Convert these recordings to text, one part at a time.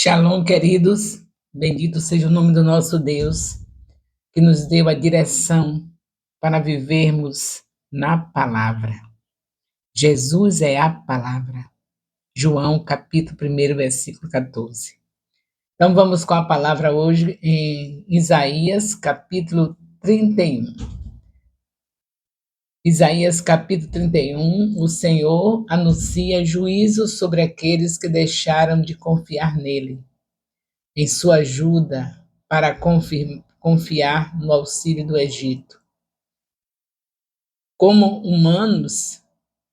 Shalom, queridos. Bendito seja o nome do nosso Deus, que nos deu a direção para vivermos na palavra. Jesus é a palavra. João, capítulo 1, versículo 14. Então, vamos com a palavra hoje em Isaías, capítulo 31. Isaías, capítulo 31, o Senhor anuncia juízo sobre aqueles que deixaram de confiar nele, em sua ajuda para confiar no auxílio do Egito. Como humanos,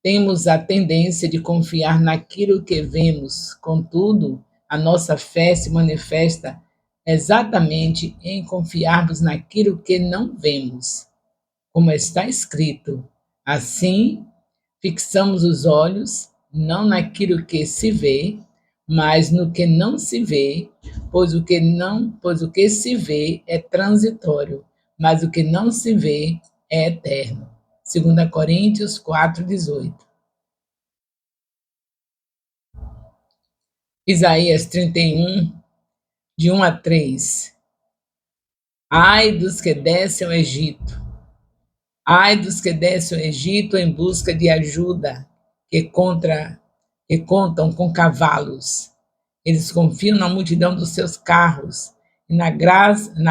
temos a tendência de confiar naquilo que vemos, contudo, a nossa fé se manifesta exatamente em confiarmos naquilo que não vemos. Como está escrito, assim fixamos os olhos não naquilo que se vê, mas no que não se vê, pois o que se vê é transitório, mas o que não se vê é eterno. 2 Coríntios 4:18. Isaías 31, de 1 a 3. Ai dos que descem ao Egito, ai dos que descem ao Egito em busca de ajuda, que contam com cavalos. Eles confiam na multidão dos seus carros e na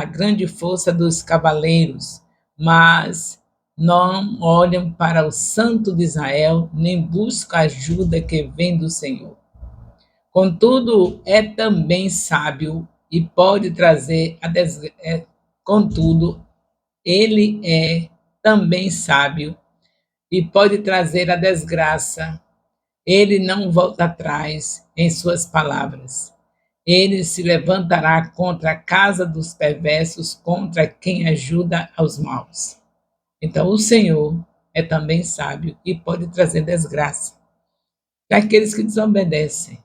grande força dos cavaleiros, mas não olham para o Santo de Israel, nem buscam a ajuda que vem do Senhor. Contudo, é também sábio e pode trazer a Contudo, ele é também sábio e pode trazer a desgraça. Ele não volta atrás em suas palavras. Ele se levantará contra a casa dos perversos, contra quem ajuda aos maus. Então, o Senhor é também sábio e pode trazer desgraça para aqueles que desobedecem.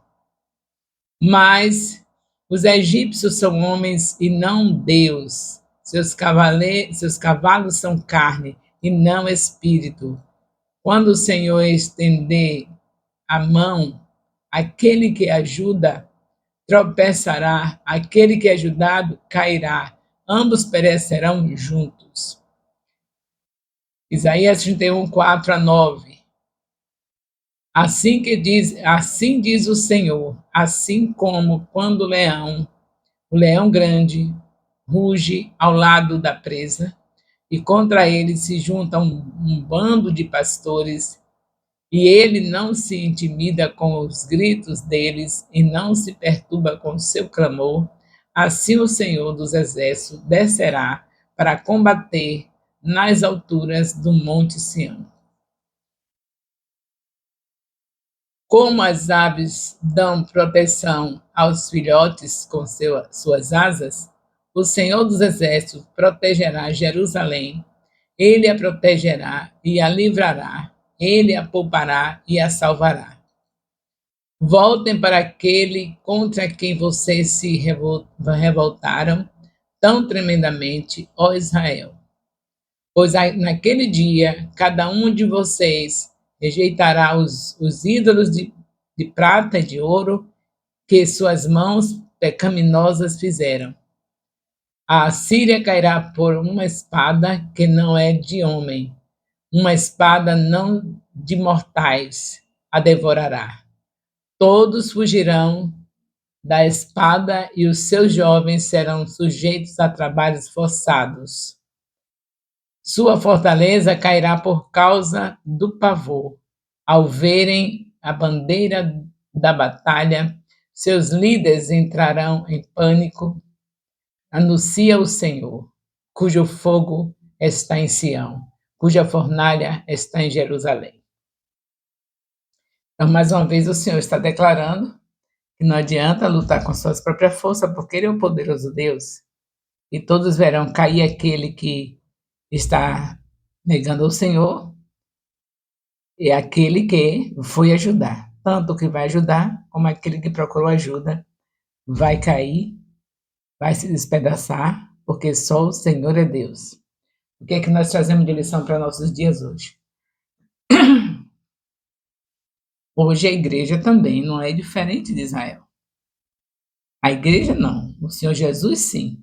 Mas os egípcios são homens e não Deus. Seus cavalos são carne e não espírito. Quando o Senhor estender a mão, aquele que ajuda tropeçará, aquele que é ajudado cairá, ambos perecerão juntos. Isaías 31, 4-9. Assim diz o Senhor, assim como quando o leão grande, ruge ao lado da presa, e contra ele se junta um bando de pastores, e ele não se intimida com os gritos deles e não se perturba com o seu clamor, assim o Senhor dos Exércitos descerá para combater nas alturas do Monte Sião. Como as aves dão proteção aos filhotes com suas asas, o Senhor dos Exércitos protegerá Jerusalém. Ele a protegerá e a livrará, ele a poupará e a salvará. Voltem para aquele contra quem vocês se revoltaram tão tremendamente, ó Israel. Pois naquele dia, cada um de vocês rejeitará os ídolos de prata e de ouro que suas mãos pecaminosas fizeram. A Assíria cairá por uma espada que não é de homem, uma espada não de mortais a devorará. Todos fugirão da espada e os seus jovens serão sujeitos a trabalhos forçados. Sua fortaleza cairá por causa do pavor. Ao verem a bandeira da batalha, seus líderes entrarão em pânico. Anuncia o Senhor, cujo fogo está em Sião, cuja fornalha está em Jerusalém. Então, mais uma vez, o Senhor está declarando que não adianta lutar com suas próprias forças, porque Ele é o poderoso Deus. E todos verão cair aquele que está negando o Senhor e aquele que foi ajudar. Tanto o que vai ajudar, como aquele que procurou ajuda, vai cair, vai se despedaçar, porque só o Senhor é Deus. O que é que nós trazemos de lição para nossos dias hoje? Hoje a igreja também não é diferente de Israel. A igreja não, o Senhor Jesus sim.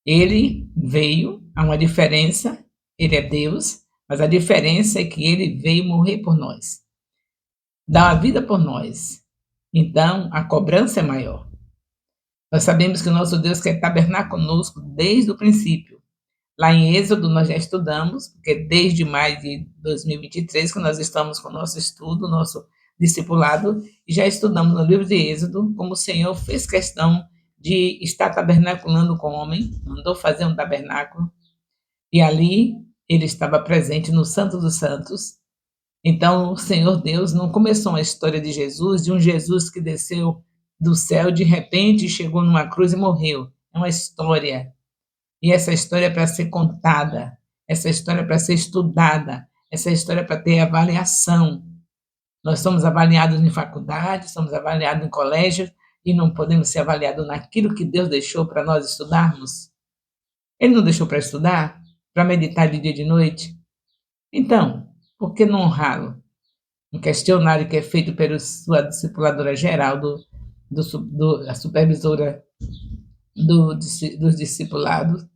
Ele veio, há uma diferença, ele é Deus, mas a diferença é que ele veio morrer por nós, dar a vida por nós. Então, a cobrança é maior. Nós sabemos que o nosso Deus quer tabernar conosco desde o princípio. Lá em Êxodo nós já estudamos, porque desde maio de 2023 que nós estamos com o nosso estudo, nosso discipulado, e já estudamos no livro de Êxodo como o Senhor fez questão de estar tabernaculando com o homem, mandou fazer um tabernáculo, e ali ele estava presente no Santo dos Santos. Então o Senhor Deus não começou a história de Jesus, de um Jesus que desceu do céu de repente, chegou numa cruz e morreu. É uma história, e essa história é para ser contada, essa história é para ser estudada, essa história é para ter avaliação. Nós somos avaliados em faculdade, somos avaliados em colégio, e não podemos ser avaliados naquilo que Deus deixou para nós estudarmos? Ele não deixou para estudar? Para meditar de dia e de noite? Então, por que não honrá-lo? Um questionário que é feito pela sua discipuladora geral, a supervisora dos discipulados,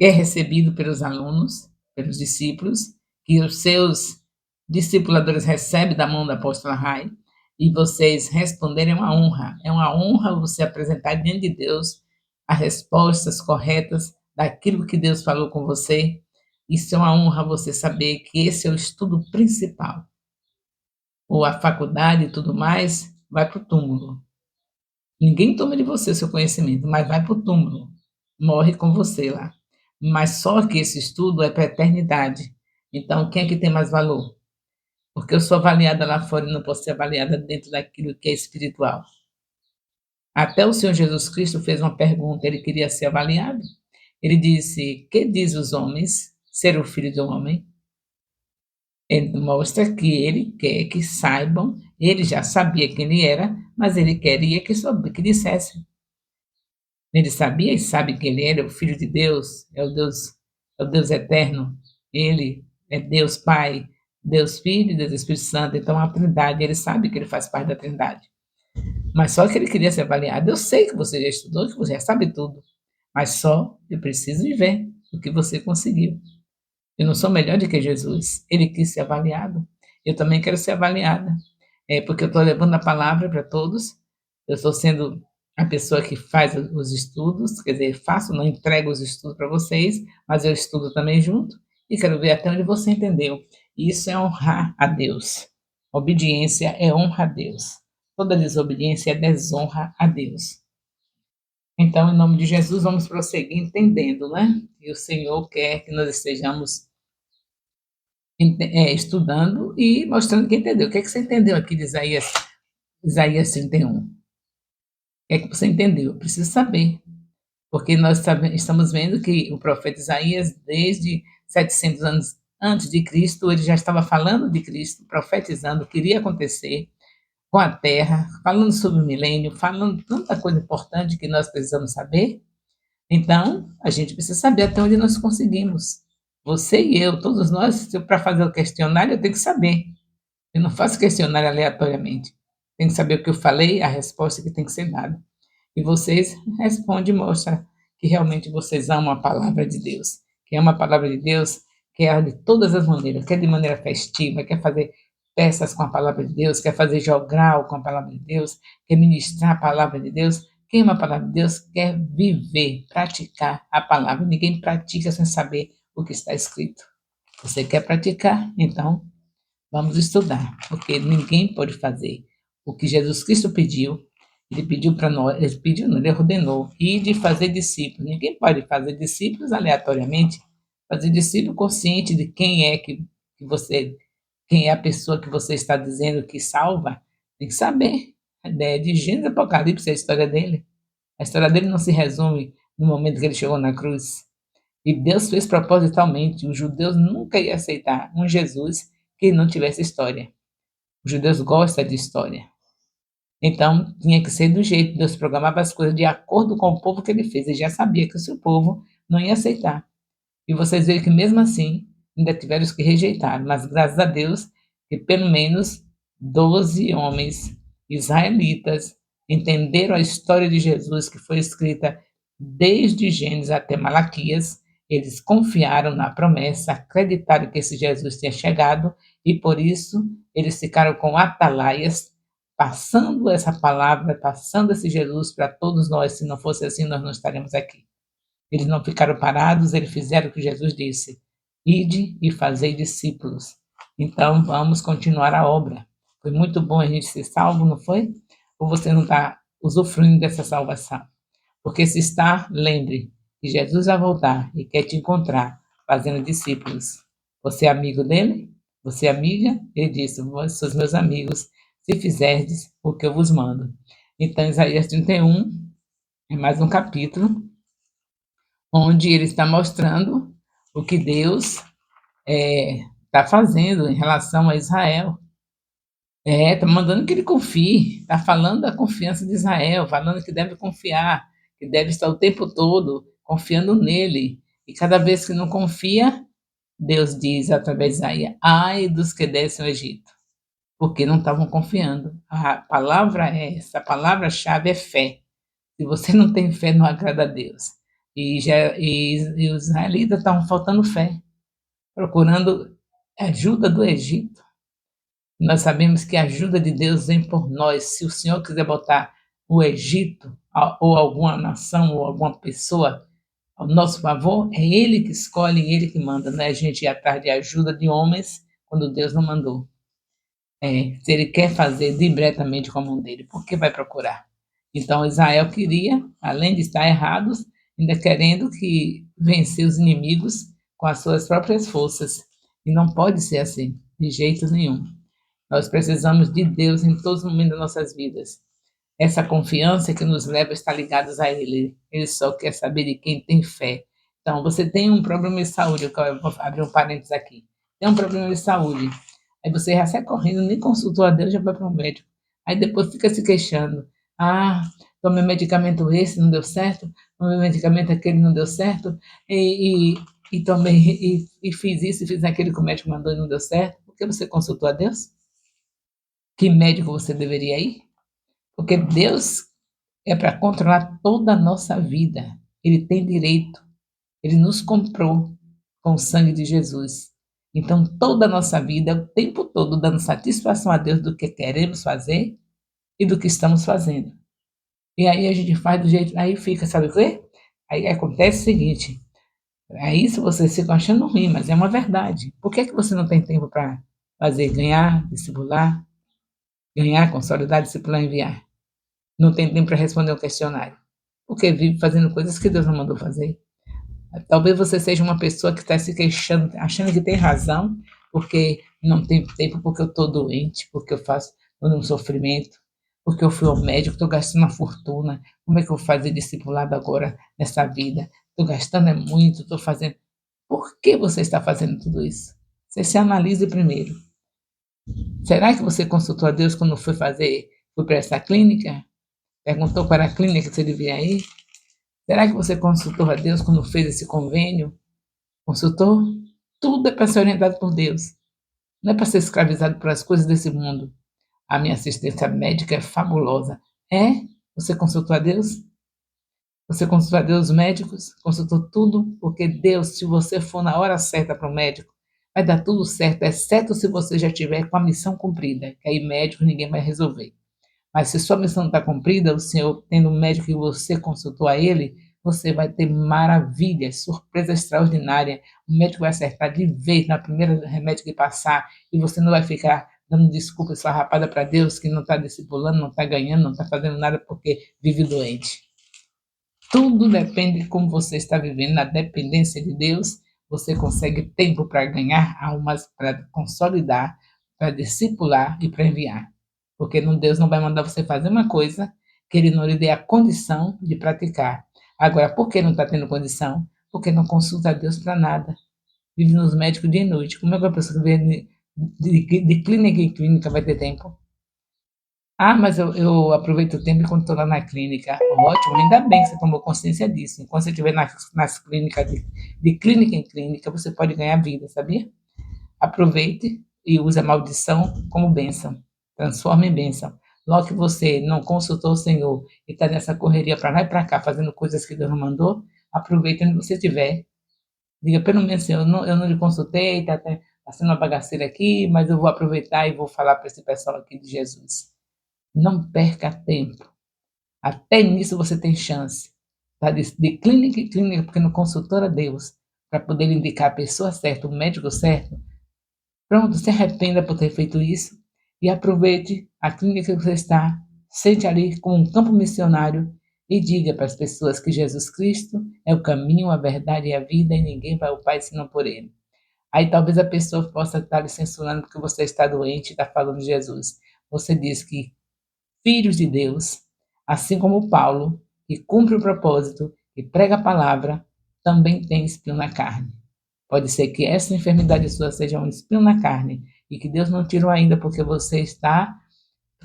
é recebido pelos alunos, pelos discípulos, que os seus discipuladores recebem da mão da apóstola Rai, e vocês responderem é uma honra você apresentar diante de Deus as respostas corretas daquilo que Deus falou com você. Isso é uma honra você saber que esse é o estudo principal. Ou a faculdade e tudo mais, vai para o túmulo. Ninguém toma de você o seu conhecimento, mas vai para o túmulo. Morre com você lá. Mas só que esse estudo é para a eternidade. Então, quem é que tem mais valor? Porque eu sou avaliada lá fora e não posso ser avaliada dentro daquilo que é espiritual. Até o Senhor Jesus Cristo fez uma pergunta, ele queria ser avaliado. Ele disse: que diz os homens ser o filho do homem? Ele mostra que ele quer que saibam, ele já sabia quem ele era, mas ele queria que dissesse. Ele sabia e sabe que ele era o Filho de Deus, é o Deus eterno. Ele é Deus Pai, Deus Filho e Deus Espírito Santo. Então, a Trindade, ele sabe que ele faz parte da Trindade. Mas só que ele queria ser avaliado. Eu sei que você já estudou, que você já sabe tudo. Mas só eu preciso de ver o que você conseguiu. Eu não sou melhor do que Jesus. Ele quis ser avaliado. Eu também quero ser avaliada. É porque eu estou levando a palavra para todos. Eu estou sendo a pessoa que faz os estudos, quer dizer, faço, não entrego os estudos para vocês, mas eu estudo também junto e quero ver até onde você entendeu. Isso é honrar a Deus. Obediência é honra a Deus. Toda desobediência é desonra a Deus. Então, em nome de Jesus, vamos prosseguir entendendo, né? E o Senhor quer que nós estejamos estudando e mostrando que entendeu. O que é que você entendeu aqui de Isaías 31? O que é que você entendeu? Eu preciso saber, porque nós estamos vendo que o profeta Isaías, desde 700 anos antes de Cristo, ele já estava falando de Cristo, profetizando o que iria acontecer com a terra, falando sobre o milênio, falando tanta coisa importante que nós precisamos saber. Então, a gente precisa saber até onde nós conseguimos. Você e eu, todos nós, para fazer o questionário, eu tenho que saber. Eu não faço questionário aleatoriamente. Tem que saber o que eu falei, a resposta que tem que ser dada. E vocês respondem e mostram que realmente vocês amam a palavra de Deus. Quem ama a palavra de Deus quer de todas as maneiras, quer de maneira festiva, quer fazer peças com a palavra de Deus, quer fazer jogral com a palavra de Deus, quer ministrar a palavra de Deus. Quem ama a palavra de Deus quer viver, praticar a palavra. Ninguém pratica sem saber o que está escrito. Você quer praticar? Então, vamos estudar, porque ninguém pode fazer o que Jesus Cristo pediu. Ele pediu para nós, ele pediu, não, ele ordenou, e de fazer discípulos. Ninguém pode fazer discípulos aleatoriamente. Fazer discípulo consciente de quem é que você, quem é a pessoa que você está dizendo que salva, tem que saber. A ideia de Gênesis e Apocalipse é a história dele. A história dele não se resume no momento que ele chegou na cruz. E Deus fez propositalmente. Os judeus nunca iam aceitar um Jesus que não tivesse história. Os judeus gostam de história. Então, tinha que ser do jeito. Deus programava as coisas de acordo com o povo que ele fez. Ele já sabia que o seu povo não ia aceitar. E vocês veem que mesmo assim, ainda tiveram os que rejeitaram. Mas graças a Deus, que pelo menos 12 homens israelitas entenderam a história de Jesus, que foi escrita desde Gênesis até Malaquias, eles confiaram na promessa, acreditaram que esse Jesus tinha chegado e por isso eles ficaram com atalaias, passando essa palavra, passando esse Jesus para todos nós. Se não fosse assim, nós não estaremos aqui. Eles não ficaram parados, eles fizeram o que Jesus disse: ide e fazei discípulos. Então vamos continuar a obra. Foi muito bom a gente ser salvo, não foi? Ou você não está usufruindo dessa salvação? Porque se está, lembre que Jesus vai voltar e quer te encontrar fazendo discípulos. Você é amigo dele? Você é amiga? Ele disse: vós sois meus amigos, se fizerdes o que eu vos mando. Então, Isaías 31 é mais um capítulo onde ele está mostrando o que Deus está fazendo em relação a Israel. Está mandando que ele confie, está falando da confiança de Israel, falando que deve confiar, que deve estar o tempo todo confiando nele. E cada vez que não confia, Deus diz através de Isaías: ai dos que descem ao Egito, porque não estavam confiando. A palavra é essa, a palavra-chave é fé. Se você não tem fé, não agrada a Deus. E os israelitas estavam faltando fé, procurando ajuda do Egito. Nós sabemos que a ajuda de Deus vem por nós. Se o Senhor quiser botar o Egito ou alguma nação ou alguma pessoa ao nosso favor, é Ele que escolhe e Ele que manda, não é a gente ir atrás de ajuda de homens quando Deus não mandou. Se Ele quer fazer diretamente com a mão dele, por que vai procurar? Então Israel queria, além de estar errados, ainda querendo que vencer os inimigos com as suas próprias forças. E não pode ser assim, de jeito nenhum. Nós precisamos de Deus em todos os momentos das nossas vidas. Essa confiança que nos leva a estar ligados a Ele. Ele só quer saber de quem tem fé. Então, você tem um problema de saúde, eu vou abrir um parênteses aqui. Tem um problema de saúde. Aí você já sai correndo, nem consultou a Deus, já vai para o médico. Aí depois fica se queixando. Ah, tomei medicamento esse, não deu certo. Tomei medicamento aquele, não deu certo. E tomei, e fiz isso, e fiz aquilo que o médico mandou e não deu certo. Por que você consultou a Deus? Que médico você deveria ir? Porque Deus é para controlar toda a nossa vida. Ele tem direito. Ele nos comprou com o sangue de Jesus. Então, toda a nossa vida, o tempo todo, dando satisfação a Deus do que queremos fazer e do que estamos fazendo. E aí a gente faz do jeito. Aí fica, sabe o quê? Aí acontece o seguinte: aí se você fica achando ruim, mas é uma verdade. Por que você não tem tempo para fazer, ganhar, discipular, ganhar, consolidar, discipular, enviar? Não tem tempo para responder um questionário. Porque vive fazendo coisas que Deus não mandou fazer. Talvez você seja uma pessoa que está se queixando, achando que tem razão, porque não tem tempo, porque eu estou doente, porque eu faço um sofrimento, porque eu fui ao médico, estou gastando uma fortuna. Como é que eu vou fazer discipulado agora nessa vida? Estou gastando é muito, estou fazendo. Por que você está fazendo tudo isso? Você se analise primeiro. Será que você consultou a Deus quando foi para essa clínica? Perguntou para a clínica se ele devia ir? Será que você consultou a Deus quando fez esse convênio? Consultou? Tudo é para ser orientado por Deus. Não é para ser escravizado pelas coisas desse mundo. A minha assistência médica é fabulosa. É? Você consultou a Deus? Você consultou a Deus, os médicos? Consultou tudo? Porque Deus, se você for na hora certa para o médico, vai dar tudo certo, exceto se você já tiver com a missão cumprida, que aí médico ninguém vai resolver. Mas se sua missão está cumprida, o Senhor, tendo um médico que você consultou a ele, você vai ter maravilhas, surpresa extraordinária. O médico vai acertar de vez na primeira remédio que passar e você não vai ficar dando desculpa esfarrapada para Deus que não está discipulando, não está ganhando, não está fazendo nada porque vive doente. Tudo depende de como você está vivendo. Na dependência de Deus, você consegue tempo para ganhar almas, para consolidar, para discipular e para enviar. Porque Deus não vai mandar você fazer uma coisa que Ele não lhe dê a condição de praticar. Agora, por que não está tendo condição? Porque não consulta a Deus para nada. Vive nos médicos dia e noite. Como é que a pessoa que vem de clínica em clínica vai ter tempo? Ah, mas eu aproveito o tempo enquanto estou lá na clínica. Ótimo, ainda bem que você tomou consciência disso. Enquanto você estiver nas clínicas, de clínica em clínica, você pode ganhar vida, sabia? Aproveite e use a maldição como bênção. Transforme em bênção. Logo que você não consultou o Senhor e está nessa correria para lá e para cá, fazendo coisas que Deus não mandou, aproveita onde você estiver. Diga, pelo menos assim, eu não lhe consultei, tá sendo uma bagaceira aqui, mas eu vou aproveitar e vou falar para esse pessoal aqui de Jesus. Não perca tempo. Até nisso você tem chance. Tá? De clínica em clínica, porque no consultor a Deus, para poder indicar a pessoa certa, o médico certo. Pronto, se arrependa por ter feito isso e aproveite a clínica que você está, sente ali com um campo missionário e diga para as pessoas que Jesus Cristo é o caminho, a verdade e a vida e ninguém vai ao Pai senão por Ele. Aí talvez a pessoa possa estar lhe censurando porque você está doente e está falando de Jesus. Você diz que filhos de Deus, assim como Paulo, que cumpre o propósito e prega a palavra, também tem espinho na carne. Pode ser que essa enfermidade sua seja um espinho na carne e que Deus não tirou ainda porque você está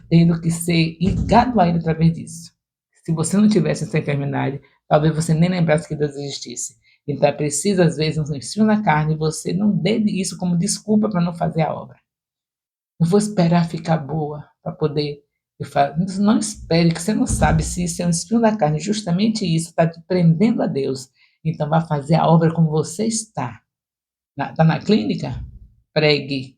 tendo que ser ligado a Ele através disso. Se você não tivesse essa enfermidade, talvez você nem lembrasse que Deus existisse. Então é preciso, às vezes, um espinho na carne e você não dê isso como desculpa para não fazer a obra. Eu vou esperar ficar boa para poder. Eu falo, não espere, que você não sabe se isso é um espinho da carne. Justamente isso está te prendendo a Deus. Então, vá fazer a obra como você está. Está na clínica? Pregue.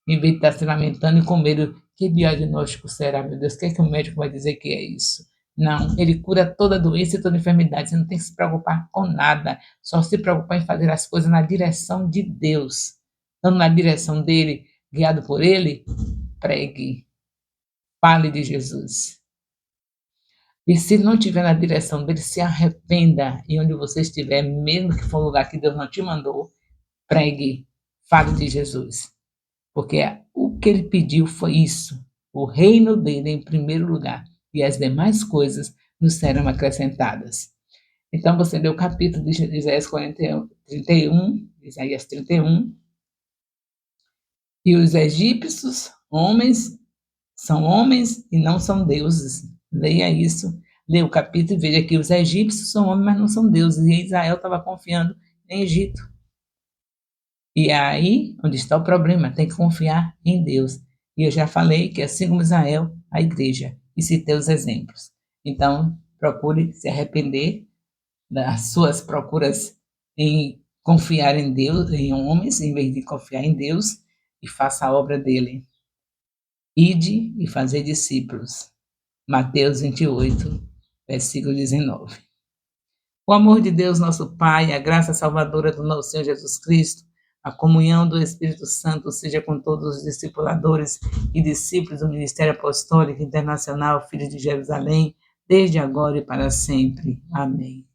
Em vez de estar se lamentando e com medo, que diagnóstico será, meu Deus? O que é que o médico vai dizer que é isso? Não, ele cura toda doença e toda enfermidade. Você não tem que se preocupar com nada. Só se preocupar em fazer as coisas na direção de Deus. Estando na direção dele, guiado por ele, pregue. Fale de Jesus. E se não estiver na direção dele, se arrependa. E onde você estiver, mesmo que for um lugar que Deus não te mandou, pregue. Fale de Jesus. Porque o que ele pediu foi isso, o reino dele em primeiro lugar, e as demais coisas nos serão acrescentadas. Então você lê o capítulo de Isaías 31, Isaías 31, e os egípcios, homens, são homens e não são deuses. Leia isso, leia o capítulo e veja que os egípcios são homens, mas não são deuses, e Israel estava confiando em Egito. E é aí onde está o problema, tem que confiar em Deus. E eu já falei que assim como Israel, a igreja, e citei os exemplos. Então, procure se arrepender das suas procuras em confiar em Deus, em homens, em vez de confiar em Deus, e faça a obra dele. Ide e fazer discípulos. Mateus 28, versículo 19. O amor de Deus, nosso Pai, a graça salvadora do nosso Senhor Jesus Cristo, a comunhão do Espírito Santo seja com todos os discipuladores e discípulos do Ministério Apostólico Internacional Filho de Jerusalém, desde agora e para sempre. Amém.